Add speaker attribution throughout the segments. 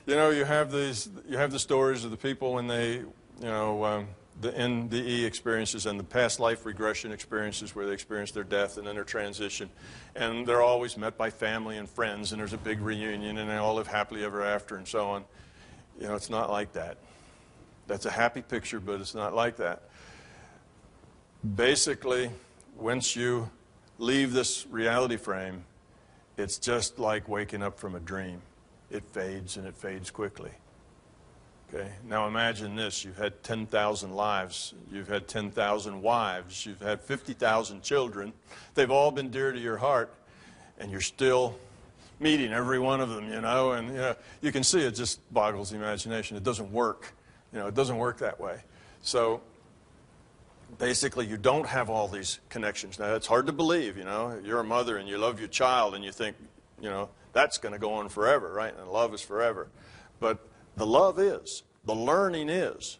Speaker 1: You know, you have the stories of the people when they, the NDE experiences and the past life regression experiences where they experience their death and then their transition. And they're always met by family and friends, and there's a big reunion, and they all live happily ever after and so on. You know, it's not like that. That's a happy picture, but it's not like that. Basically, once you leave this reality frame, it's just like waking up from a dream. It fades, and it fades quickly. Okay? Now imagine this. You've had 10,000 lives. You've had 10,000 wives. You've had 50,000 children. They've all been dear to your heart, and you're still meeting every one of them, and you can see it just boggles the imagination. It doesn't work. It doesn't work that way. So basically, you don't have all these connections. Now, it's hard to believe, You're a mother and you love your child and you think, that's going to go on forever, right? And love is forever. But the love is. The learning is.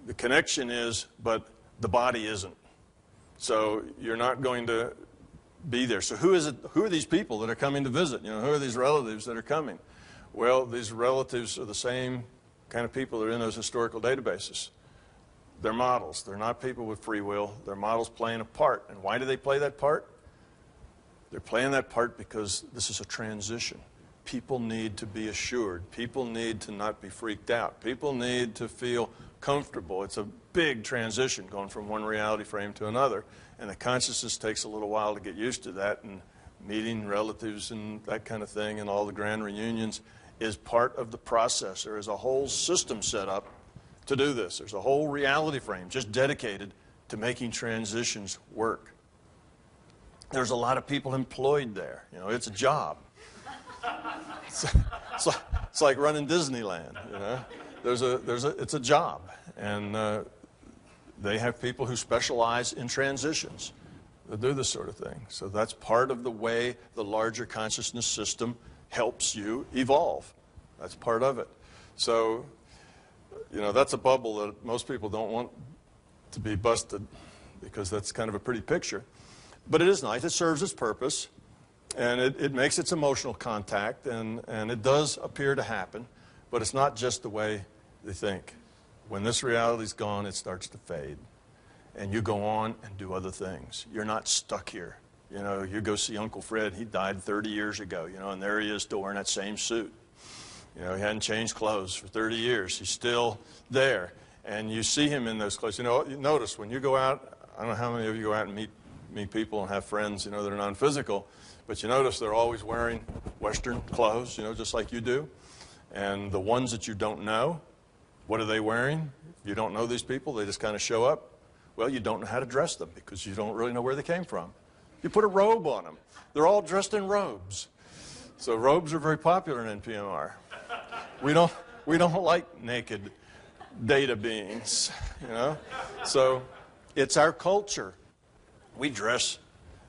Speaker 1: The connection is, but the body isn't. So you're not going to be there. So who is it? Who are these people that are coming to visit? Who are these relatives that are coming? Well, these relatives are the same kind of people that are in those historical databases. They're models. They're not people with free will. They're models playing a part. And why do they play that part? They're playing that part because this is a transition. People need to be assured. People need to not be freaked out. People need to feel comfortable. It's a big transition going from one reality frame to another. And the consciousness takes a little while to get used to that. And meeting relatives and that kind of thing and all the grand reunions is part of the process. There is a whole system set up to do this. There's a whole reality frame just dedicated to making transitions work. There's a lot of people employed there. It's a job. It's like running Disneyland. It's a job, and they have people who specialize in transitions that do this sort of thing. So that's part of the way the larger consciousness system helps you evolve. That's part of it. So, that's a bubble that most people don't want to be busted because that's kind of a pretty picture. But it is nice. It serves its purpose, and it makes its emotional contact, and it does appear to happen, but it's not just the way they think. When this reality's gone, it starts to fade, and you go on and do other things. You're not stuck here. You go see Uncle Fred. He died 30 years ago, and there he is still wearing that same suit. He hadn't changed clothes for 30 years. He's still there, and you see him in those clothes. You notice when you go out, I don't know how many of you go out and meet people and have friends, that are non-physical, but you notice they're always wearing Western clothes, just like you do. And the ones that you don't know, what are they wearing? You don't know these people. They just kind of show up. Well, you don't know how to dress them because you don't really know where they came from. You put a robe on them. They're all dressed in robes. So robes are very popular in NPMR. We don't like naked data beings, So it's our culture. We dress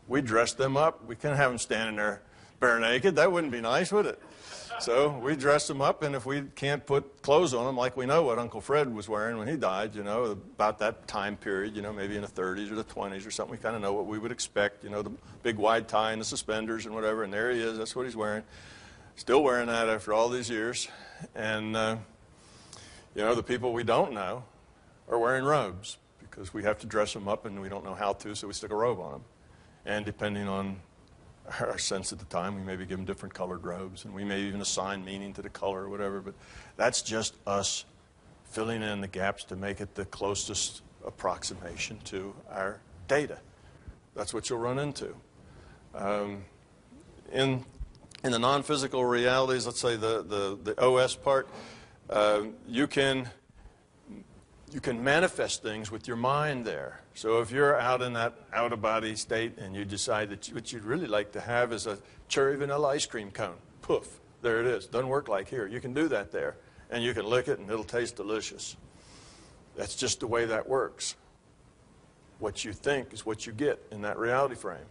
Speaker 1: them up. We can't have them standing there bare naked. That wouldn't be nice, would it? So we dress them up, and if we can't put clothes on them, like we know what Uncle Fred was wearing when he died, about that time period, maybe in the 30s or the 20s or something, we kind of know what we would expect, the big wide tie and the suspenders and whatever, and there he is. That's what he's wearing. Still wearing that after all these years. And, the people we don't know are wearing robes because we have to dress them up, and we don't know how to, so we stick a robe on them. And depending on our sense at the time, we maybe give them different colored robes, and we may even assign meaning to the color or whatever, but that's just us filling in the gaps to make it the closest approximation to our data. That's what you'll run into. In the non-physical realities, let's say the OS part, you can manifest things with your mind there. So if you're out in that out-of-body state and you decide that what you'd really like to have is a cherry vanilla ice cream cone, poof, there it is. Doesn't work like here. You can do that there, and you can lick it, and it'll taste delicious. That's just the way that works. What you think is what you get in that reality frame.